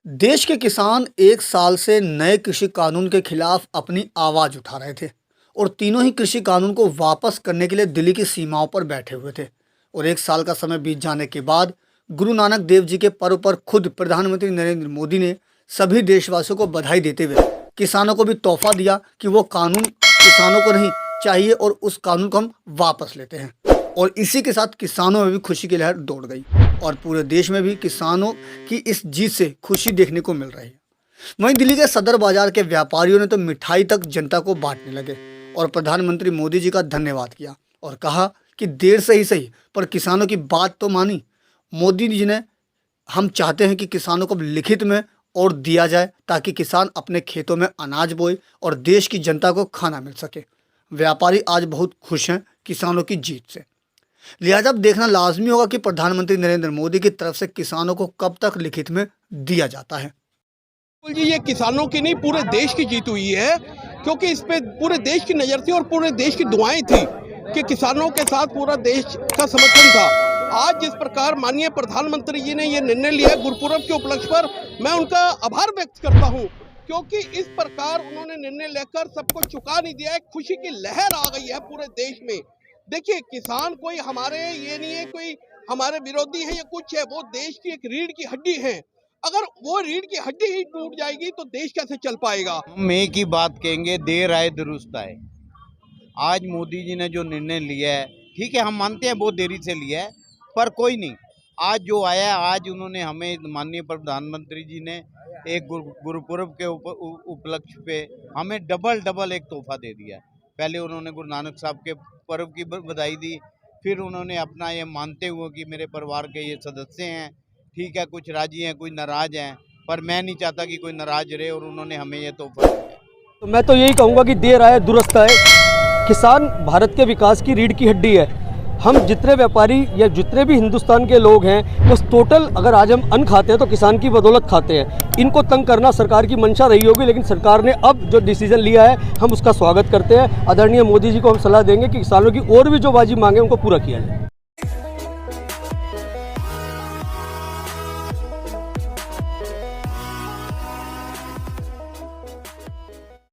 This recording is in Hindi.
देश के किसान एक साल से नए कृषि कानून के खिलाफ अपनी आवाज उठा रहे थे और तीनों ही कृषि कानून को वापस करने के लिए दिल्ली की सीमाओं पर बैठे हुए थे। और एक साल का समय बीत जाने के बाद गुरु नानक देव जी के पर्व पर खुद प्रधानमंत्री नरेंद्र मोदी ने सभी देशवासियों को बधाई देते हुए किसानों को भी तोहफा दिया कि वो कानून किसानों को नहीं चाहिए और उस कानून को हम वापस लेते हैं। और इसी के साथ किसानों में भी खुशी की लहर दौड़ गई और पूरे देश में भी किसानों की इस जीत से खुशी देखने को मिल रही है। वहीं दिल्ली के सदर बाजार के व्यापारियों ने तो मिठाई तक जनता को बांटने लगे और प्रधानमंत्री मोदी जी का धन्यवाद किया और कहा कि देर से ही सही पर किसानों की बात तो मानी मोदी जी ने। हम चाहते हैं कि किसानों को लिखित में और दिया जाए ताकि किसान अपने खेतों में अनाज बोए और देश की जनता को खाना मिल सके। व्यापारी आज बहुत खुश हैं किसानों की जीत से। लिहाजा अब देखना लाजमी होगा कि प्रधानमंत्री नरेंद्र मोदी की तरफ से किसानों को कब तक लिखित में दिया जाता है। जी, ये किसानों की नहीं पूरे देश की जीत हुई है, क्योंकि इस पे पूरे देश की नज़र थी और पूरे देश की दुआएं थी कि किसानों के साथ पूरा देश का समर्थन था। आज जिस प्रकार माननीय प्रधानमंत्री जी ने ये निर्णय लिया गुरुपुरब के उपलक्ष्य पर, मैं उनका आभार व्यक्त करता हूँ, क्योंकि इस प्रकार उन्होंने निर्णय लेकर सबको चुका नहीं दिया। एक खुशी की लहर आ गई है पूरे देश में। देखिए, किसान कोई हमारे ये नहीं है कोई हमारे विरोधी है या कुछ है, वो देश की एक रीढ़ की हड्डी है। अगर वो रीढ़ की हड्डी ही टूट जाएगी तो देश कैसे चल पाएगा। हम एक ही बात कहेंगे, देर आए दुरुस्त आए। आज मोदी जी ने जो निर्णय लिया है, ठीक है, हम मानते हैं बहुत देरी से लिया है, पर कोई नहीं, आज जो आया है, आज उन्होंने हमें माननीय प्रधानमंत्री जी ने एक गुरुपुरब के उपलक्ष्य पे हमें डबल एक तोहफा दे दिया है। पहले उन्होंने गुरु नानक साहब के पर्व की बधाई दी, फिर उन्होंने अपना ये मानते हुए कि मेरे परिवार के ये सदस्य हैं, ठीक है, कुछ राजी हैं, कुछ नाराज हैं, पर मैं नहीं चाहता कि कोई नाराज रहे, और उन्होंने हमें ये तोहफा दिया। तो मैं तो यही कहूँगा कि देर आए दुरुस्त आए। किसान भारत के विकास की रीढ़ की हड्डी है। हम जितने व्यापारी या जितने भी हिंदुस्तान के लोग हैं, उस टोटल अगर आज हम अन्न खाते हैं तो किसान की बदौलत खाते हैं। इनको तंग करना सरकार की मंशा रही होगी, लेकिन सरकार ने अब जो डिसीजन लिया है हम उसका स्वागत करते हैं। आदरणीय मोदी जी को हम सलाह देंगे कि किसानों की और भी जो बाजी मांगे उनको पूरा किया जाए।